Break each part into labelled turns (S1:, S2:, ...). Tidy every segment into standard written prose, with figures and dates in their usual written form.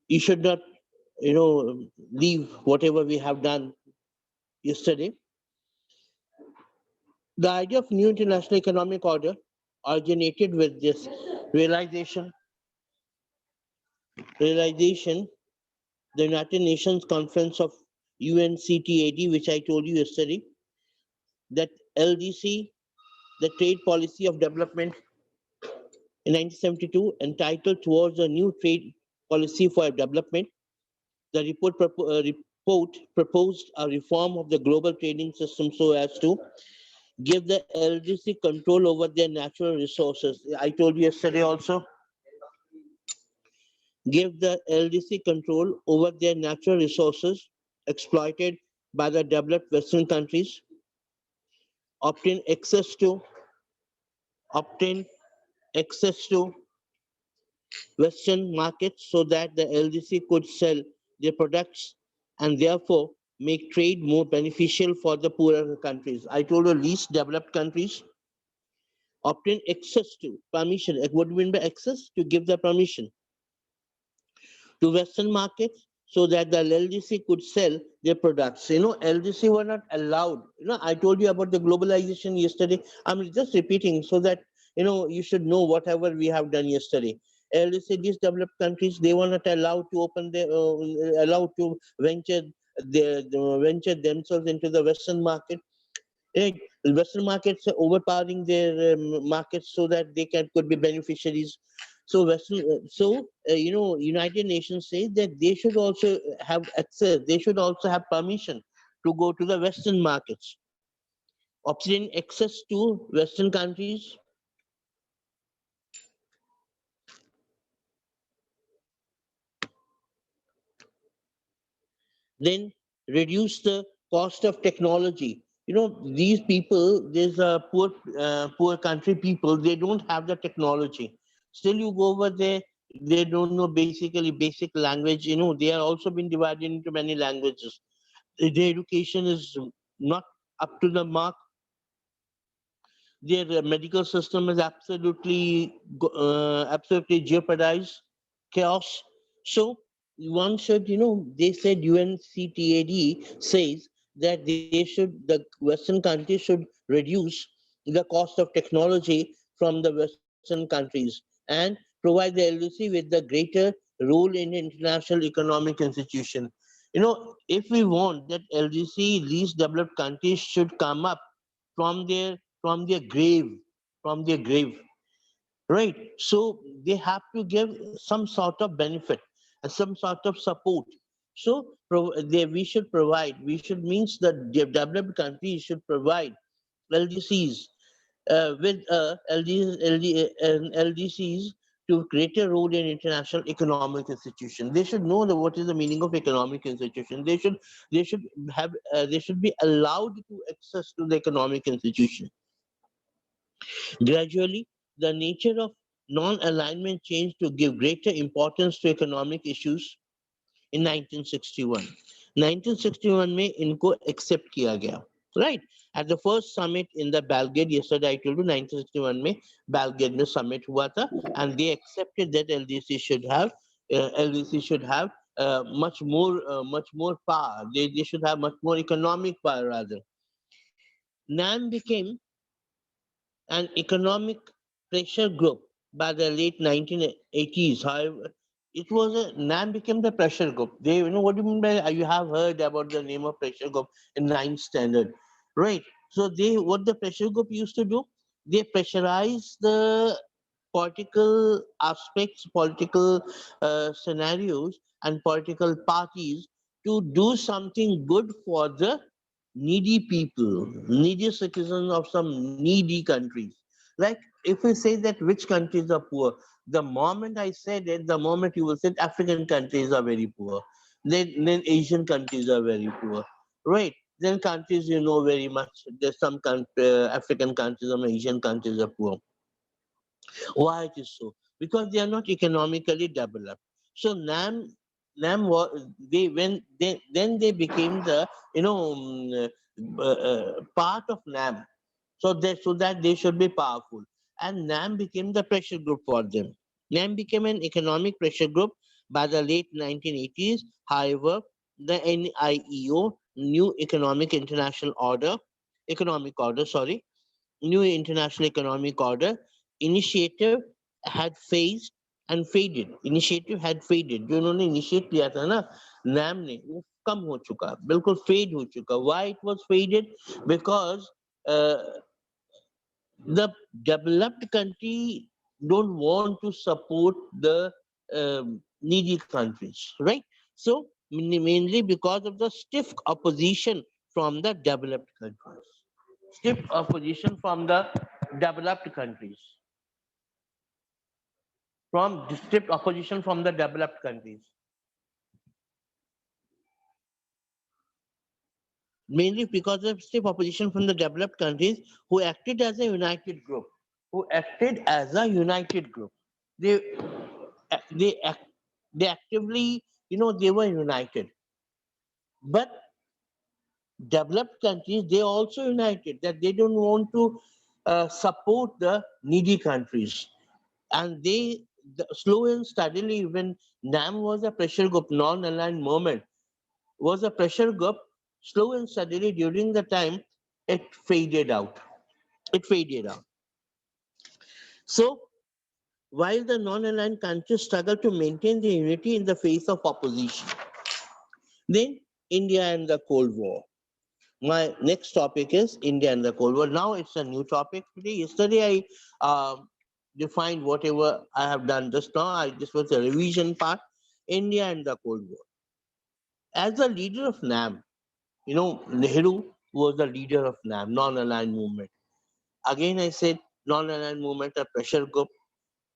S1: you should not, leave whatever we have done yesterday. The idea of new international economic order originated with this realization, realization, the United Nations Conference of UNCTAD, which I told you yesterday, that LDC, the Trade Policy of Development in 1972, entitled Towards a New Trade Policy for Development. The report proposed a reform of the global trading system so as to give the LDC control over their natural resources. I told you yesterday also, give the LDC control over their natural resources exploited by the developed Western countries, obtain access to obtain access to Western markets so that the LDC could sell their products and therefore make trade more beneficial for the poorer countries. I told you least developed countries obtain access to permission. What do you mean by access? To give the permission to Western markets so that the LDC could sell their products. LDC were not allowed. I told you about the globalization yesterday. I'm just repeating so that you should know whatever we have done yesterday. LDC, these developed countries, they were not allowed to open their, allowed to venture themselves into the Western market. Right? The Western markets are overpowering their markets so that they could be beneficiaries. So United Nations says that they should also have access. They should also have permission to go to the Western markets, obtain access to Western countries. Then reduce the cost of technology. These people, there's a poor country people, they don't have the technology. Still, you go over there, they don't know basically basic language. They are also been divided into many languages. Their education is not up to the mark. Their medical system is absolutely jeopardized, chaos. So one should, they said UNCTAD says that the Western countries should reduce the cost of technology from the Western countries and provide the LDC with the greater role in international economic institution. If we want that LDC, least developed countries should come up from their grave, from their grave, right? So they have to give some sort of benefit and some sort of support. So we should provide, we should means that the developed countries should provide LDCs with LDCs to greater role in international economic institution. They should know what is the meaning of economic institution. They should be allowed to access to the economic institution. Gradually, the nature of non-alignment changed to give greater importance to economic issues in 1961. 1961 में इनको accept किया गया, right? At the first summit in the Belgrade, yesterday I told you 1961 में Belgrade में summit हुआ था, and they accepted that LDC should have much more power. They should have much more economic power rather. NAM became an economic pressure group by the late 1980s. However, it was NAM became the pressure group. What do you mean by, you have heard about the name of pressure group in ninth standard, right? So what the pressure group used to do, they pressurize the political aspects, political scenarios, and political parties to do something good for the needy people, needy citizens of some needy countries. Like if we say that which countries are poor, the moment I said it, the moment you will say African countries are very poor, then Asian countries are very poor, right? Then countries you know very much. There's some African countries, some Asian countries are poor. Why it is so? Because they are not economically developed. So NAM was they when they then they became the part of NAM. So that they should be powerful, and NAM became the pressure group for them. NAM became an economic pressure group By the late 1980s, however, the NIEO, New Economic Order, sorry, New International Economic Order initiative had phased and faded. Initiative had faded. जो उन्होंने initiate किया था ना NAM ने वो कम हो चुका, बिल्कुल fade हो चुका. Why it was faded? Because uh, the developed country don't want to support the needy countries, right? So mainly because of the stiff opposition from the developed countries. Stiff opposition from the developed countries. From stiff opposition from the developed countries. Mainly because of stiff opposition from the developed countries who acted as a united group. Who acted as a united group. They they act, they actively, they were united. But developed countries, they also united that they don't want to support the needy countries. And slow and steadily, when NAM was a pressure group, non-aligned movement was a pressure group, slow and steadily during the time, it faded out. It faded out. So while the non-aligned countries struggle to maintain their unity in the face of opposition, then India and the Cold War. My next topic is India and the Cold War. Now it's a new topic today. Yesterday I defined whatever I have done just now. This was a revision part. India and the Cold War. As a leader of NAM, Nehru was the leader of NAM, non-aligned movement. Again, I said non-aligned movement, a pressure group.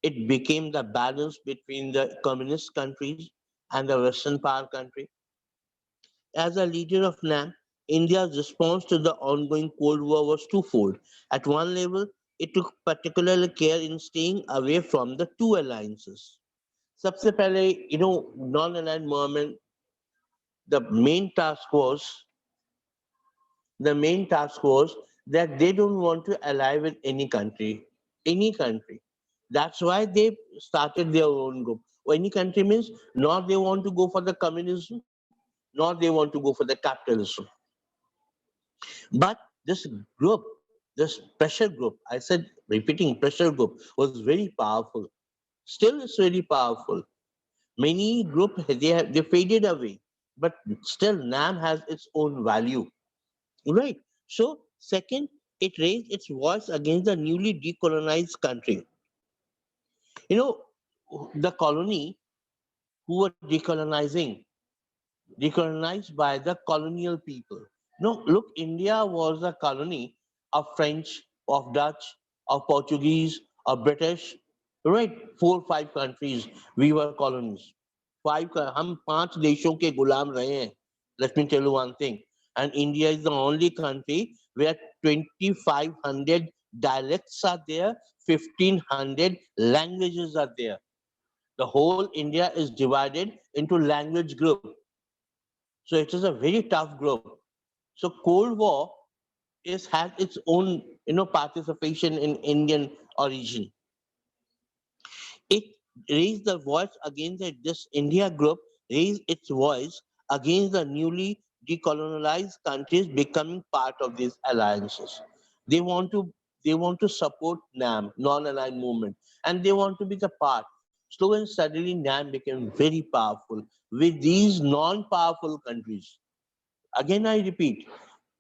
S1: It became the balance between the communist countries and the Western power country. As a leader of NAM, India's response to the ongoing Cold War was twofold. At one level, it took particular care in staying away from the two alliances. सबसे पहले, non-aligned movement, the main task was the main task was that they don't want to ally with any country. That's why they started their own group. Any country means not they want to go for the communism, nor they want to go for the capitalism. But this group, this pressure group, I said, repeating, pressure group was very powerful. Still, it's very powerful. Many groups they faded away, but still NAM has its own value, right? So, second, it raised its voice against the newly decolonized country. You know, the colony who were decolonized by the colonial people. No, look, India was a colony of French, of Dutch, of Portuguese, of British, right? 4 5 countries we were colonies. हम 5 देशों के गुलाम रहे हैं. Let me tell you one thing. And India is the only country where 2,500 dialects are there, 1,500 languages are there. The whole India is divided into language group. So it is a very tough group. So Cold War has its own participation in Indian origin. It raised the voice against this India group raised its voice against the newly decolonized countries becoming part of these alliances. They want to they want to support NAM, non-aligned movement, and they want to be the part. Slow and steadily, NAM became very powerful with these non-powerful countries. Again, I repeat,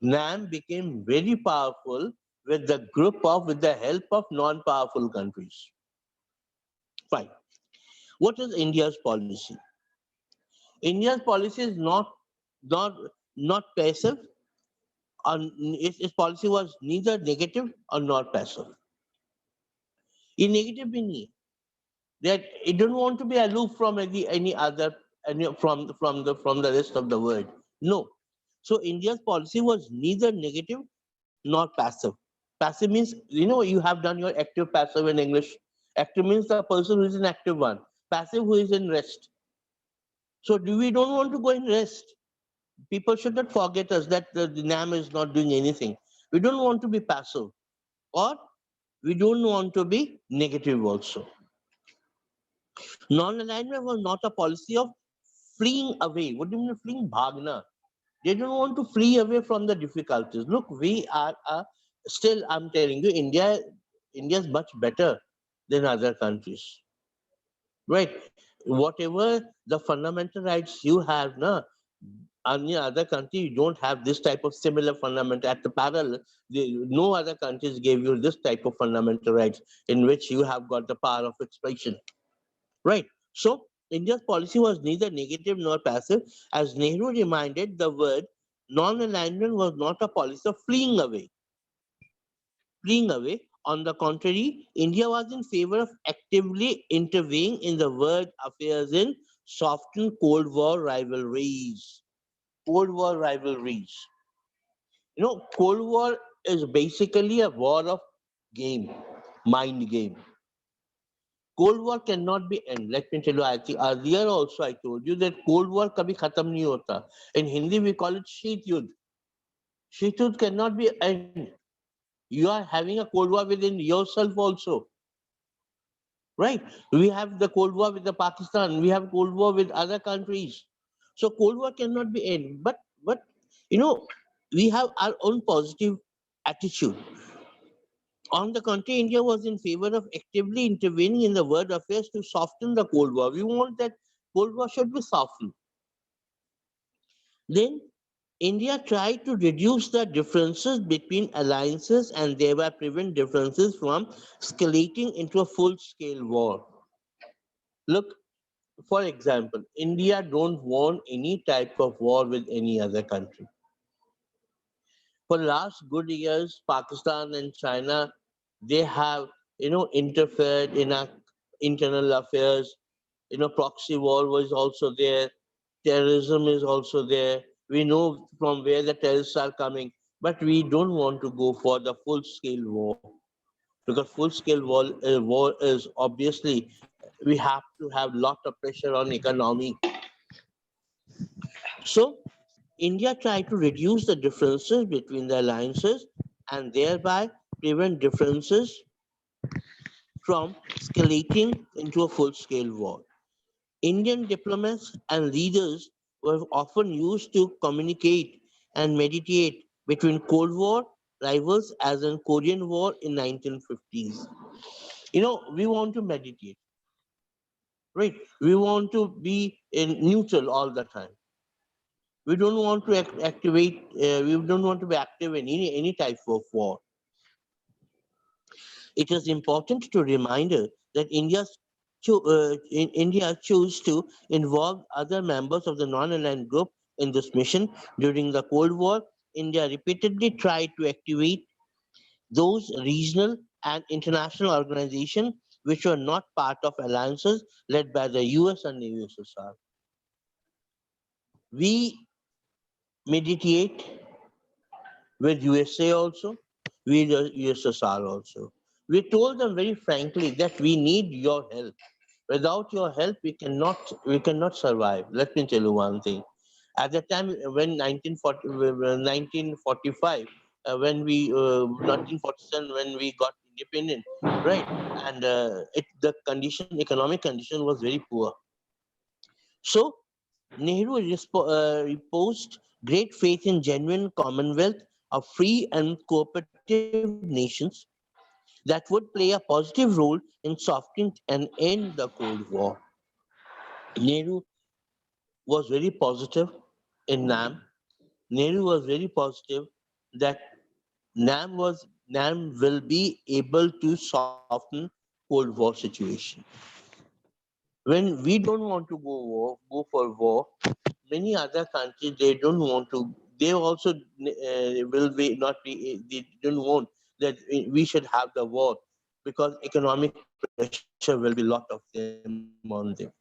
S1: NAM became very powerful with the help of non-powerful countries. Fine. What is India's policy? India's policy is not not passive. Its policy was neither negative or not passive. ये negative भी नहीं है. That it don't want to be aloof from any other from the rest of the world. No. So India's policy was neither negative nor passive. Passive means you have done your active passive in English. Active means the person who is in active one. Passive who is in rest. So do we don't want to go in rest? People should not forget us that the NAM is not doing anything. We don't want to be passive, or we don't want to be negative also. Non-alignment was not a policy of fleeing away. What do you mean fleeing? Bhagna. They don't want to flee away from the difficulties. Look, we are still. I'm telling you, India is much better than other countries, right? Whatever the fundamental rights you have, na, any other country you don't have this type of similar fundamental at the parallel. No other countries gave you this type of fundamental rights in which you have got the power of expression, right? So India's policy was neither negative nor passive. As Nehru reminded, the word non-alignment was not a policy of fleeing away. On the contrary, India was in favor of actively intervening in the world affairs in soften Cold War rivalries. Cold War rivalries. Cold War is basically a war of game, mind game. Cold War cannot be end. Let me tell you, I think earlier also I told you that Cold War kabhi khatam nahi hota. In Hindi we call it Sheet Yudh. Sheet Yudh cannot be end. You are having a Cold War within yourself also, right? We have the Cold War with the Pakistan. We have Cold War with other countries. So Cold War cannot be end. But you know, we have our own positive attitude. On the contrary, India was in favor of actively intervening in the world affairs to soften the Cold War. We want that Cold War should be softened. Then India tried to reduce the differences between alliances and thereby prevent differences from escalating into a full-scale war. Look, for example, India don't want any type of war with any other country. For last good years, Pakistan and China, they have interfered in our internal affairs. Proxy war was also there. Terrorism is also there. We know from where the terrorists are coming, but we don't want to go for the full scale war because full scale war is obviously we have to have lot of pressure on economy. So India tried to reduce the differences between the alliances and thereby prevent differences from escalating into a full scale war. Indian diplomats and leaders were often used to communicate and mediate between Cold War rivals as in Korean War in 1950s. We want to meditate, right? We want to be in neutral all the time. We don't want to activate. We don't want to be active in any type of war. It is important to reminder that India chose to involve other members of the non-aligned group in this mission during the Cold War. India repeatedly tried to activate those regional and international organizations which were not part of alliances led by the US and the USSR. We mediate with USA also, with the USSR also. We told them very frankly that we need your help. Without your help, we cannot survive. Let me tell you one thing. At the time when 1945, when we 1947 when we got independent, right? And the economic condition was very poor. So Nehru reposed great faith in genuine commonwealth of free and cooperative nations that would play a positive role in softening and end the Cold War. Nehru was very positive in NAM. Nehru was very positive that NAM will be able to soften Cold War situation. When we don't want to go for war, many other countries they don't want to. They also will be not be. They don't want that we should have the war because economic pressure will be lot of them on them.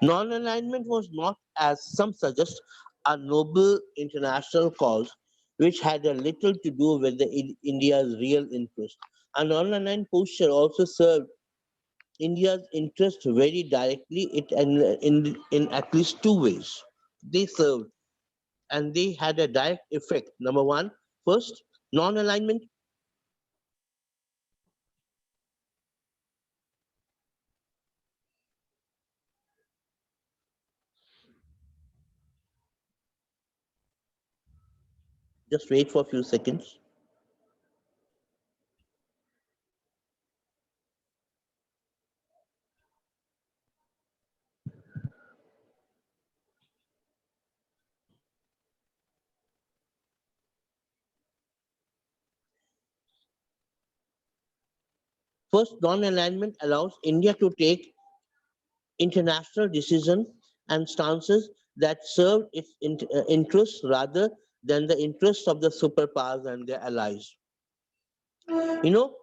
S1: Non-alignment was not, as some suggest, a noble international cause which had a little to do with India's real interest. A non-aligned posture also served India's interest very directly in at least two ways. They served and they had a direct effect. Number one, first, non-alignment Just wait for a few seconds. First, non-alignment allows India to take international decisions and stances that serve its interests rather than the interests of the superpowers and their allies. You know,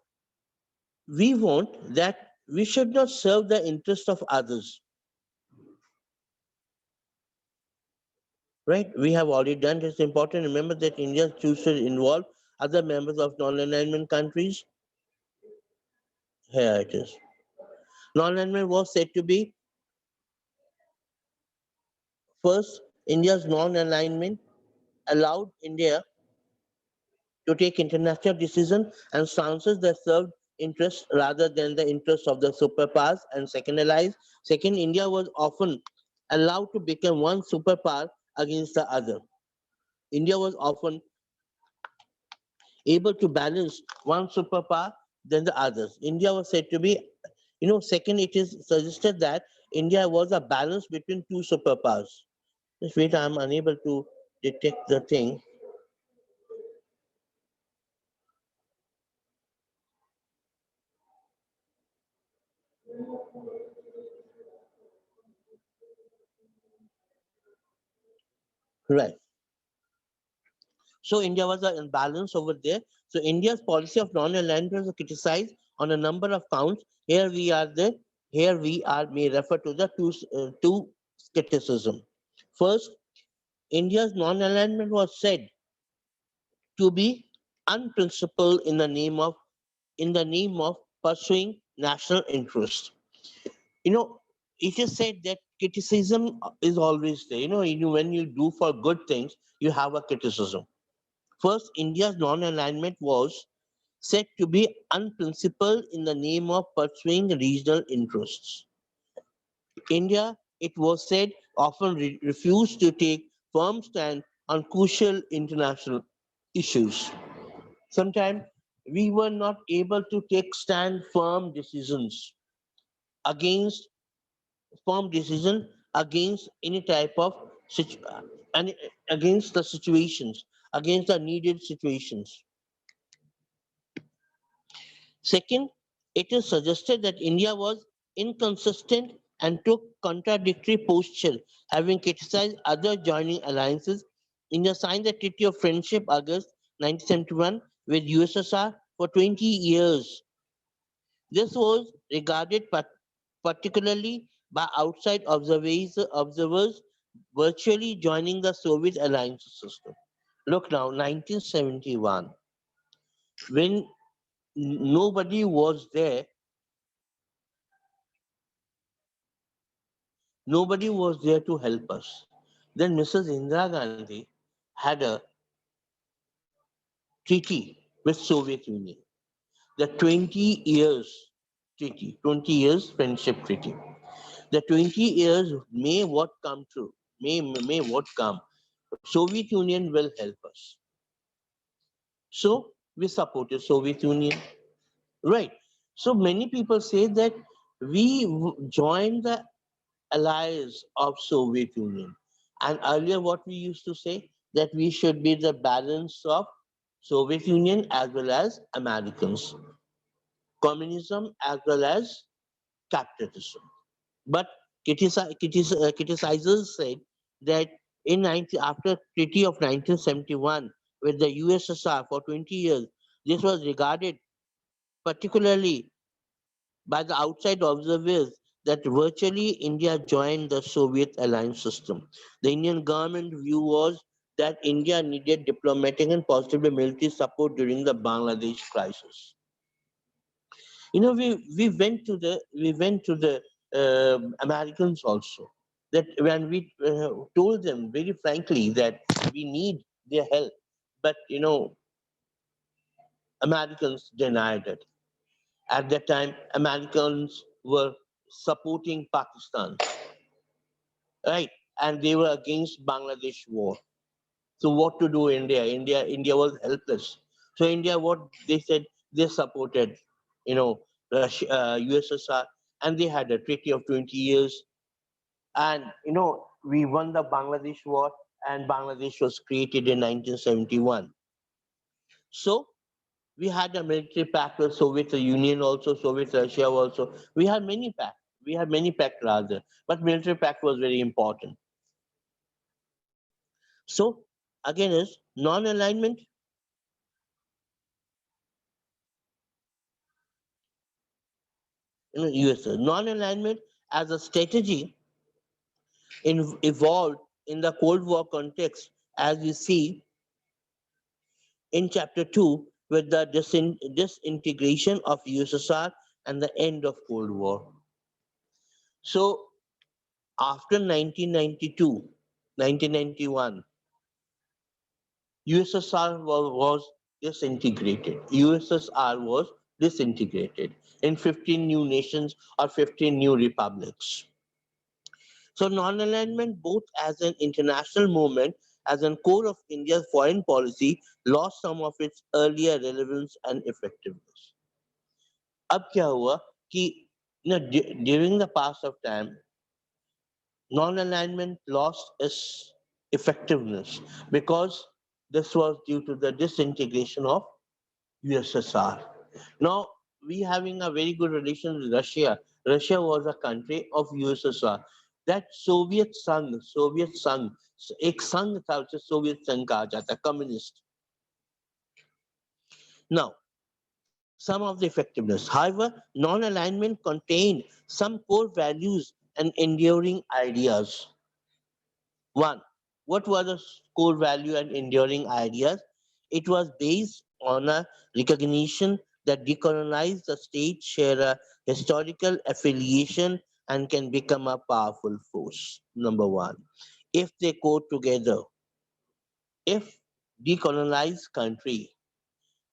S1: we want that we should not serve the interest of others, right? We have already done. It's important. Remember that India chooses to involve other members of non-alignment countries. Here it is. Non-alignment was said to be first. India's non-alignment allowed India to take international decisions and stances that served interests rather than the interests of the superpowers and second allies. Second, India was often allowed to become one superpower against the other. India was often able to balance one superpower than the others. India was said to be, second, it is suggested that India was a balance between two superpowers. Just wait, I'm unable to detect the thing. Right. So India was an imbalance over there. So India's policy of non-alignment was criticized on a number of counts. Here we are may refer to the two criticism. First, India's non-alignment was said to be unprincipled in the name of pursuing national interest. You know, it is said that criticism is always there. When you do for good things, you have a criticism. First, India's non-alignment was said to be unprincipled in the name of pursuing regional interests. India, it was said, often refused to take firm stand on crucial international issues. Sometimes we were not able to take stand against firm decision against any type of any against the situations, against the needed situations. Second, it is suggested that India was inconsistent and took contradictory posture, having criticized other joining alliances. India signed the Treaty of Friendship August 1971 with USSR for 20 years. This was regarded particularly by outside observers virtually joining the Soviet alliance system. Look now, 1971, when nobody was there, nobody was there to help us. Then Mrs. Indira Gandhi had a treaty with Soviet Union, the 20 years treaty, 20 years friendship treaty. The 20 years may what come true, may what come. Soviet Union will help us. So we supported Soviet Union. Right. So many people say that we joined the allies of Soviet Union. And earlier what we used to say that we should be the balance of Soviet Union as well as Americans, communism as well as capitalism. But criticizers said that after Treaty of 1971 with the USSR for 20 years, this was regarded particularly by the outside observers that virtually India joined the Soviet alliance system. The Indian government view was that India needed diplomatic and possibly military support during the Bangladesh crisis. We went to the Americans also, that when we told them very frankly that we need their help, but Americans denied it. At that time, Americans were supporting Pakistan, right? And they were against Bangladesh war. So what to do India? India was helpless. So India, what they said, they supported, you know, Russia, USSR, and they had a treaty of 20 years. And, we won the Bangladesh war, and Bangladesh was created in 1971. So we had a military pact with Soviet Union also, Soviet Russia also. We had many pacts. We had many pacts rather, but military pact was very important. So again is non-alignment. USSR non-alignment as a strategy evolved in the Cold War context, as we see in Chapter 2 with the disintegration of USSR and the end of Cold War. So after 1992, 1991, USSR was disintegrated. USSR was disintegrated in 15 new nations or 15 new republics. So non-alignment, both as an international movement, as a core of India's foreign policy, lost some of its earlier relevance and effectiveness. अब क्या हुआ कि during the pass of time, non-alignment lost its effectiveness because this was due to the disintegration of USSR. Now we having a very good relation with Russia. Russia was a country of USSR. That Soviet संघ एक संघ था उसे Soviet संघ कहा जाता communist. Now some of the effectiveness. However, non-alignment contained some core values and enduring ideas. One, what were the core value and enduring ideas? It was based on a recognition that decolonized the state share a historical affiliation and can become a powerful force. Number one, if they go together, if decolonized country,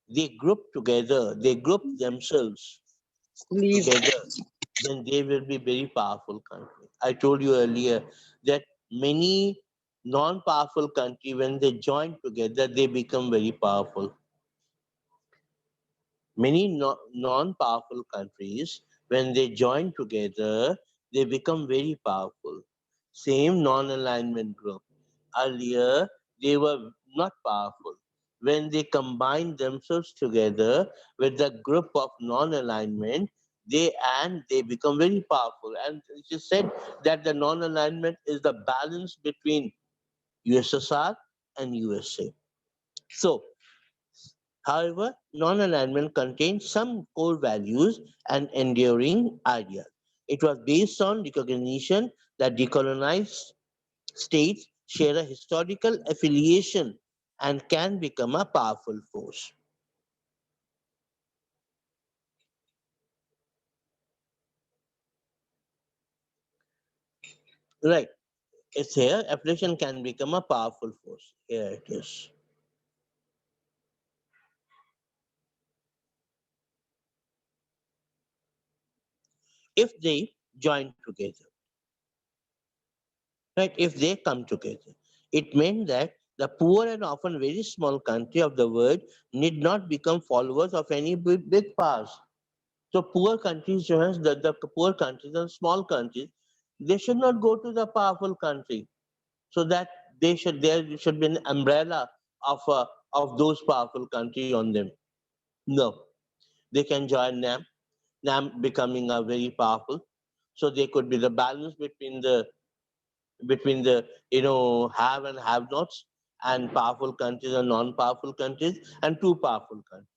S1: they group themselves
S2: Please.
S1: together, then they will be very powerful country. I told you earlier that many non-powerful country, when they join together, they become very powerful. Many non-powerful countries, when they join together, they become very powerful. Same non-alignment group. Earlier, they were not powerful. When they combine themselves together with the group of non-alignment, they become very powerful. And it is said that the non-alignment is the balance between USSR and USA. So, however, non-alignment contains some core values and enduring ideas. It was based on recognition that decolonized states share a historical affiliation and can become a powerful force. Right. It's here. Affiliation can become a powerful force. Here it is. If they join together, right? If they come together, it meant that the poor and often very small country of the world need not become followers of any big powers. So poor countries, the poor countries and small countries, they should not go to the powerful country, so that there should be an umbrella of those powerful country on them. No, they can join NAM becoming a very powerful. So they could be the balance between the have and have nots, and powerful countries and non-powerful countries, and two powerful countries.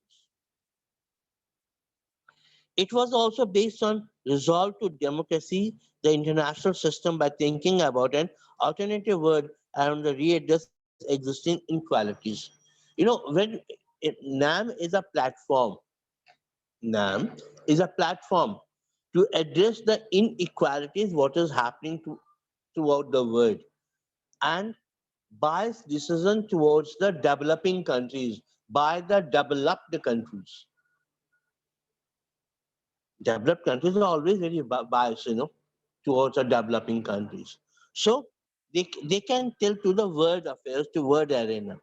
S1: It was also based on resolve to democracy, the international system, by thinking about an alternative world around the readdress existing inequalities. When NAM is a platform, NAM is a platform to address the inequalities what is happening throughout the world, and bias decision towards the developing countries by the developed countries. Developed countries are always very biased, towards the developing countries. So they can tilt to the word affairs, to word arena.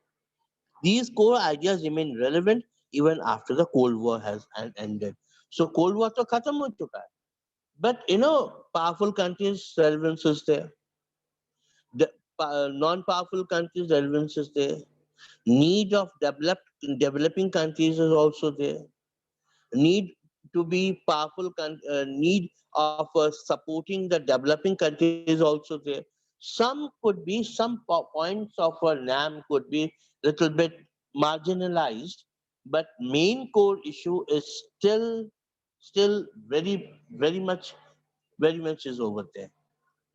S1: These core ideas remain relevant even after the Cold War has ended. So Cold War to khatam ho chuka hai. But powerful countries relevance is there. The non-powerful countries relevance is there. Need of developing countries is also there. Need to be powerful need of supporting the developing countries is also there. Some could be some points of a NAM could be little bit marginalized, but main core issue is still very much is over there.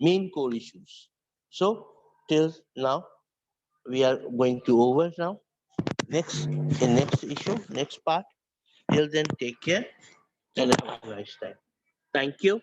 S1: Main core issues. So till now we are going to over now. Next issue, next part. Till then, take care and have a nice time. Thank you.